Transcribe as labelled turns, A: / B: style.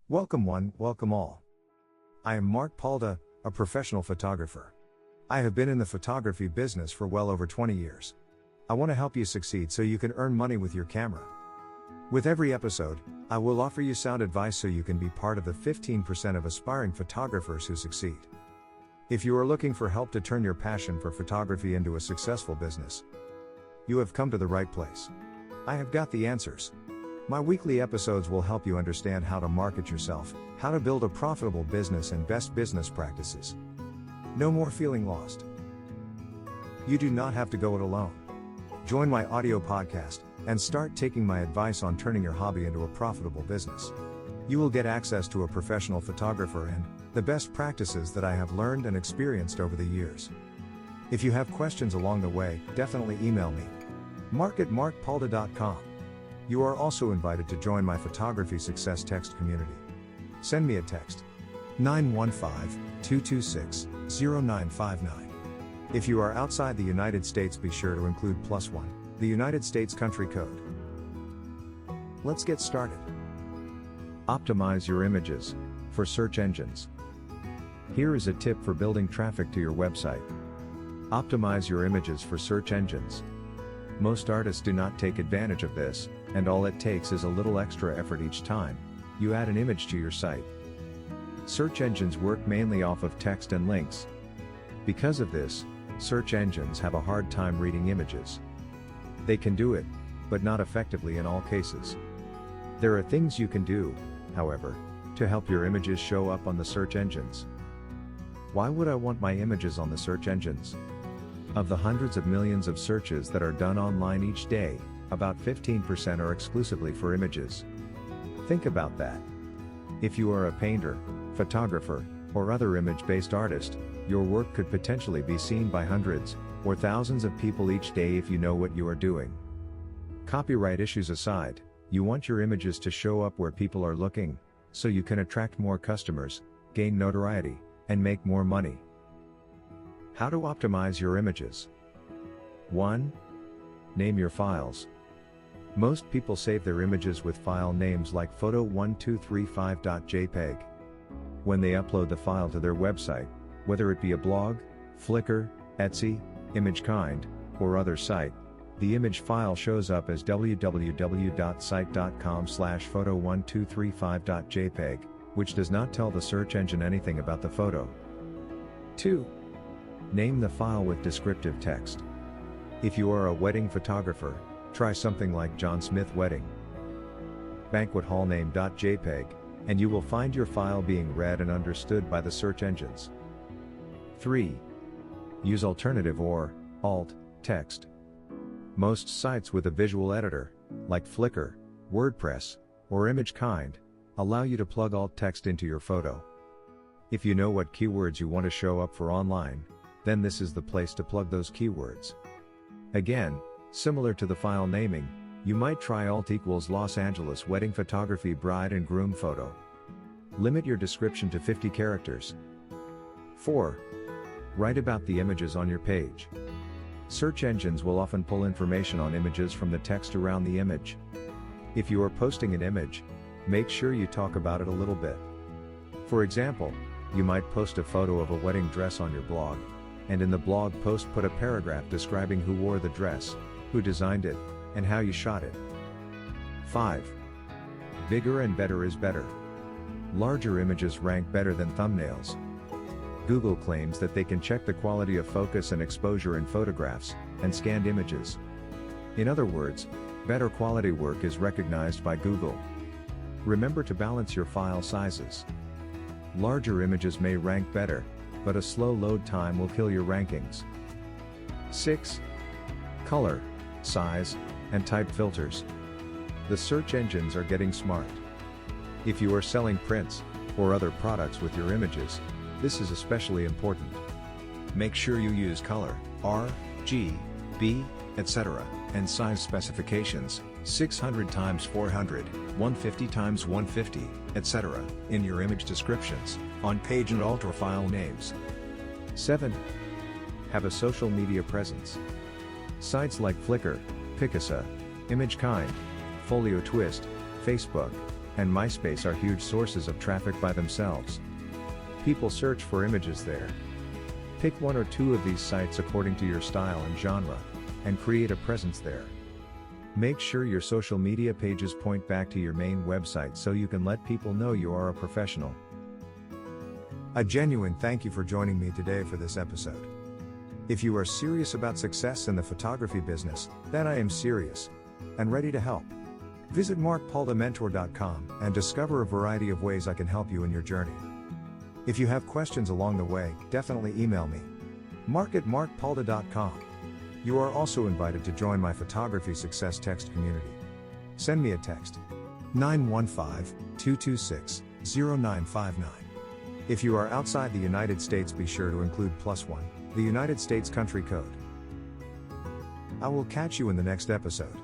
A: Welcome one, welcome all. I am Mark Paulda, a professional photographer. I have been in the photography business for well over 20 years. I want to help you succeed so you can earn money with your camera. With every episode, I will offer you sound advice so you can be part of the 15% of aspiring photographers who succeed. If you are looking for help to turn your passion for photography into a successful business, you have come to the right place. I have got the answers. My weekly episodes will help you understand how to market yourself, how to build a profitable business, and best business practices. No more feeling lost. You do not have to go it alone. Join my audio podcast and start taking my advice on turning your hobby into a profitable business. You will get access to a professional photographer and the best practices that I have learned and experienced over the years. If you have questions along the way, definitely email me. mark@markpaulda.com. You are also invited to join my photography success text community. Send me a text. 915-226-0959. If you are outside the United States, be sure to include +1, the United States country code. Let's get started. Optimize your images for search engines. Here is a tip for building traffic to your website. Optimize your images for search engines. Most artists do not take advantage of this, and all it takes is a little extra effort each time you add an image to your site. Search engines work mainly off of text and links. Because of this, search engines have a hard time reading images. They can do it, but not effectively in all cases. There are things you can do, however, to help your images show up on the search engines. Why would I want my images on the search engines? Of the hundreds of millions of searches that are done online each day, about 15% are exclusively for images. Think about that. If you are a painter, photographer, or other image-based artist, your work could potentially be seen by hundreds or thousands of people each day if you know what you are doing. Copyright issues aside, you want your images to show up where people are looking, so you can attract more customers, gain notoriety, and make more money. How to optimize your images? 1. Name your files. Most people save their images with file names like photo1235.jpg. When they upload the file to their website, whether it be a blog, Flickr, Etsy, ImageKind, or other site, the image file shows up as www.site.com/photo1235.jpg, which does not tell the search engine anything about the photo. 2. Name the file with descriptive text. If you are a wedding photographer, try something like John Smith Wedding. banquethallname.jpg, and you will find your file being read and understood by the search engines. 3. Use alternative or alt text. Most sites with a visual editor, like Flickr, WordPress, or ImageKind, allow you to plug alt text into your photo. If you know what keywords you want to show up for online, then this is the place to plug those keywords. Again, similar to the file naming, you might try alt equals Los Angeles wedding photography bride and groom photo. Limit your description to 50 characters. 4. Write about the images on your page. Search engines will often pull information on images from the text around the image. If you are posting an image, make sure you talk about it a little bit. For example, you might post a photo of a wedding dress on your blog, and in the blog post put a paragraph describing who wore the dress, who designed it, and how you shot it. 5. Bigger and better is better. Larger images rank better than thumbnails. Google claims that they can check the quality of focus and exposure in photographs and scanned images. In other words, better quality work is recognized by Google. Remember to balance your file sizes. Larger images may rank better, but a slow load time will kill your rankings. 6. Color, size, and type filters. The search engines are getting smart. If you are selling prints or other products with your images, this is especially important. Make sure you use color, R, G, B, etc., and size specifications, 600x400, 150x150, etc., in your image descriptions, on page and alter file names. 7. Have a social media presence. Sites like Flickr, Picasa, ImageKind, Folio Twist, Facebook, and MySpace are huge sources of traffic by themselves. People search for images there. Pick one or two of these sites according to your style and genre, and create a presence there. Make sure your social media pages point back to your main website so you can let people know you are a professional. A genuine thank you for joining me today for this episode. If you are serious about success in the photography business, then I am serious and ready to help. Visit markpaulda.mentor.com and discover a variety of ways I can help you in your journey. If you have questions along the way, definitely email me. mark@markpaulda.com. You are also invited to join my photography success text community. Send me a text. 915-226-0959. If you are outside the United States, be sure to include +1, the United States country code. I will catch you in the next episode.